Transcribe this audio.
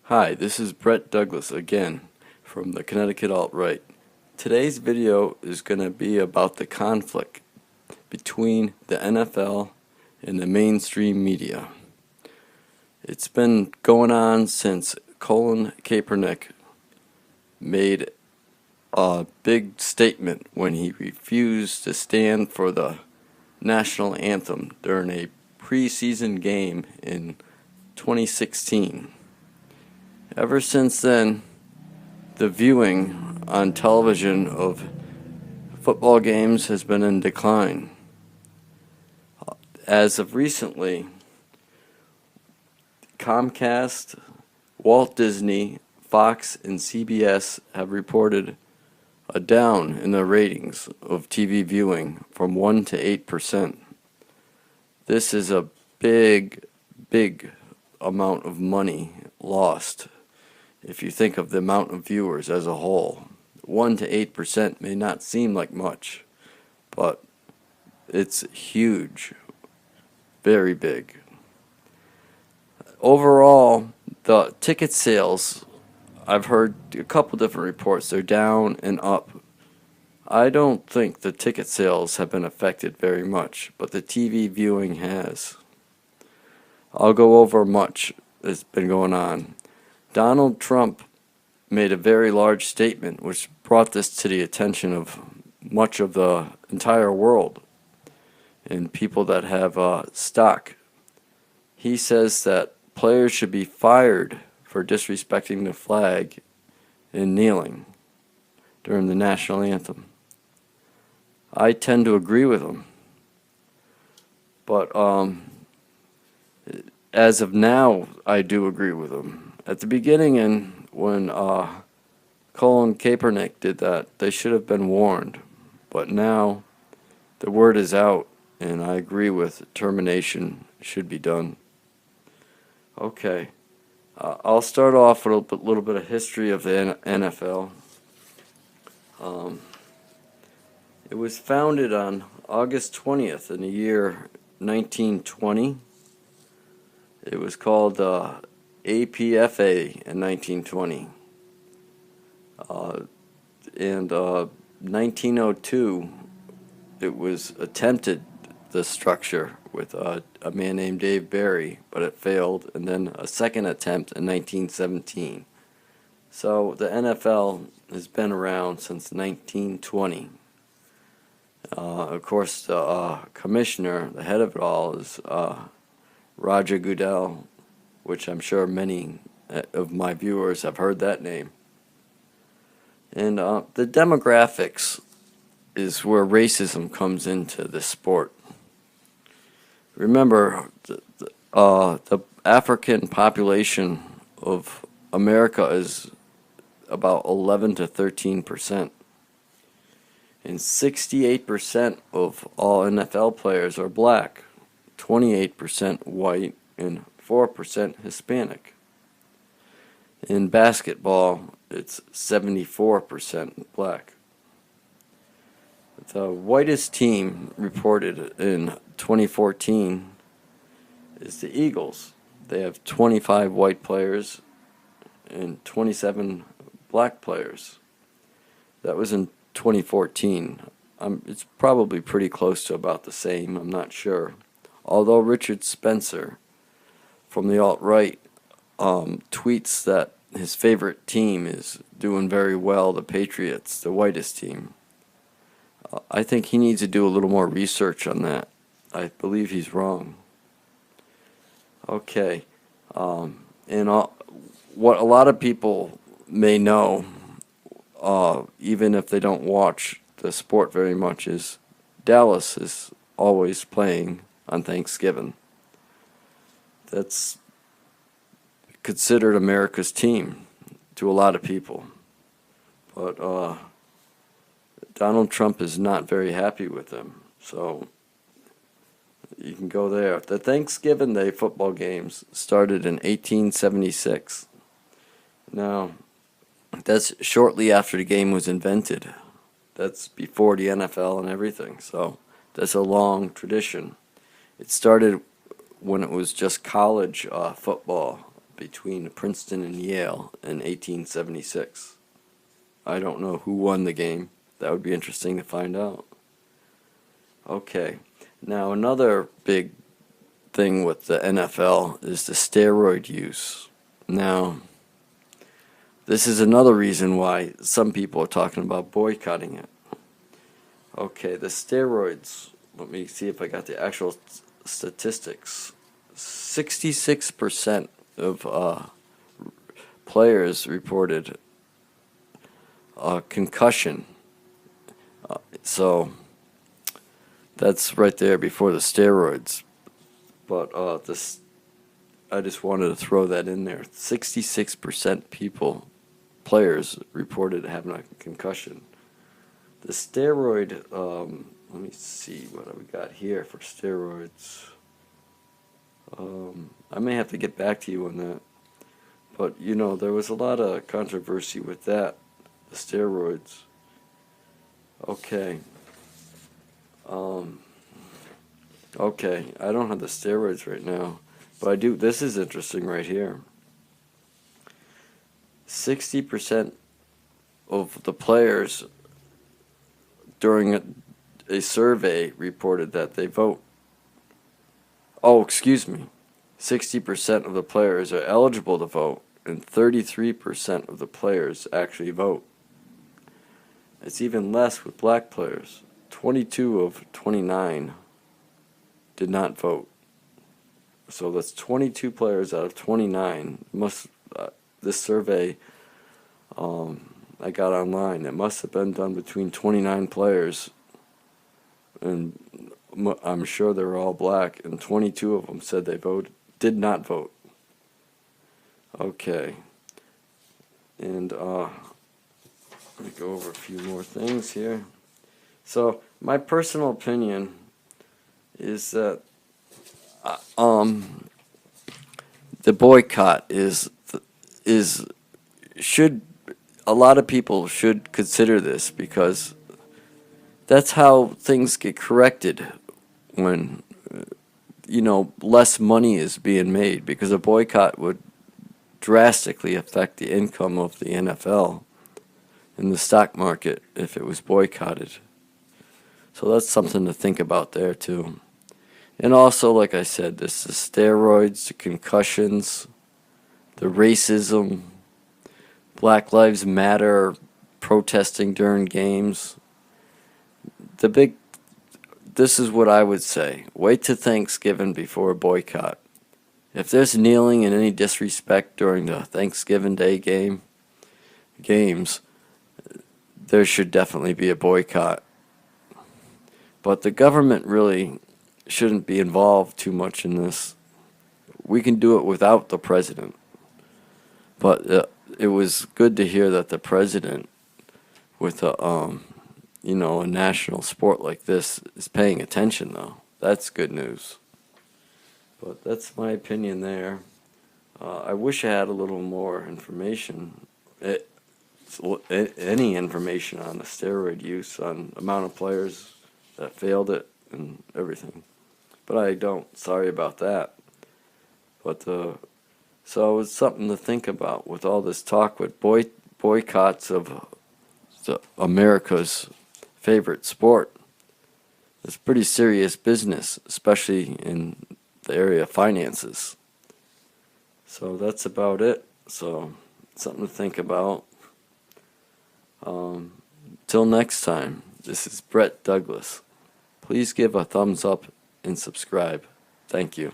Hi, this is Brett Douglas again from the Connecticut Alt-Right. Today's video is going to be about the conflict between the NFL and the mainstream media. It's been going on since Colin Kaepernick made a big statement when he refused to stand for the national anthem during a preseason game in 2016. Ever since then, the viewing on television of football games has been in decline. As of recently, Comcast, Walt Disney, Fox, and CBS have reported a down in the ratings of TV viewing from 1 to 8%. This is a big amount of money lost. If you think of the amount of viewers as a whole, 1 to 8% may not seem like much, but it's huge, very big. Overall, the ticket sales, I've heard a couple different reports, they're down and up. I don't think the ticket sales have been affected very much, but the TV viewing has. I'll go over much that's been going on. Donald Trump made a very large statement which brought this to the attention of much of the entire world and people that have stock. He says that players should be fired for disrespecting the flag and kneeling during the national anthem. I tend to agree with him, but as of now, I do agree with him. At the beginning, and when Colin Kaepernick did that, they should have been warned. But now, the word is out, and I agree with termination should be done. Okay, I'll start off with a little bit of history of the NFL. It was founded on August 20th in the year 1920. It was called APFA in 1920. In 1902, it was attempted, the structure, with a man named Dave Barry, but it failed, and then a second attempt in 1917. So the NFL has been around since 1920. Of course, the commissioner, the head of it all, is Roger Goodell, which I'm sure many of my viewers have heard that name. And the demographics is where racism comes into this sport. Remember, the African population of America is about 11 to 13%. And 68% of all NFL players are black, 28% white, and 4% Hispanic. In basketball, it's 74% black. The whitest team reported in 2014 is the Eagles. They have 25 white players and 27 black players. That was in 2014. It's probably pretty close to about the same, I'm not sure. Although Richard Spencer from the alt-right tweets that his favorite team is doing very well, the Patriots, the whitest team. I think he needs to do a little more research on that. I believe he's wrong. Okay, and what a lot of people may know, even if they don't watch the sport very much, is Dallas is always playing on Thanksgiving. That's considered America's team to a lot of people. But Donald Trump is not very happy with them. So you can go there. The Thanksgiving Day football games started in 1876. Now, that's shortly after the game was invented. That's before the NFL and everything. So that's a long tradition. It started when it was just college football between Princeton and Yale in 1876. I don't know who won the game. That would be interesting to find out. Okay, now another big thing with the NFL is the steroid use. Now, this is another reason why some people are talking about boycotting it. Okay, the steroids, let me see if I got the actual statistics. 66% of players reported concussion. So that's right there before the steroids. But I just wanted to throw that in there. 66% players reported having a concussion. The steroid, let me see what we got here for steroids. I may have to get back to you on that. But, there was a lot of controversy with that, the steroids. Okay. Okay, I don't have the steroids right now, but I do. This is interesting right here. 60% of the players during a survey reported that they vote. Oh, excuse me. 60% of the players are eligible to vote, and 33% of the players actually vote. It's even less with black players. 22 of 29 did not vote. So that's 22 players out of 29. This survey I got online, it must have been done between 29 players, and I'm sure they were all black, and 22 of them said they did not vote. Okay. And let me go over a few more things here. So my personal opinion is that the boycott should, a lot of people should consider this, because that's how things get corrected when less money is being made, because a boycott would drastically affect the income of the NFL and the stock market if it was boycotted. So that's something to think about there too. And also, like I said, the steroids, the concussions, the racism, Black Lives Matter, protesting during games. This is what I would say. Wait till Thanksgiving before a boycott. If there's kneeling and any disrespect during the Thanksgiving Day games, there should definitely be a boycott. But the government really shouldn't be involved too much in this. We can do it without the president. But it was good to hear that the president, with a national sport like this, is paying attention, though. That's good news. But that's my opinion there. I wish I had a little more information. Any information on the steroid use, on amount of players that failed it and everything. But I don't. Sorry about that. But so it's something to think about with all this talk with boycotts of America's favorite sport. It's pretty serious business, especially in the area of finances. So that's about it. So something to think about. Till next time, this is Brett Douglas. Please give a thumbs up and subscribe. Thank you.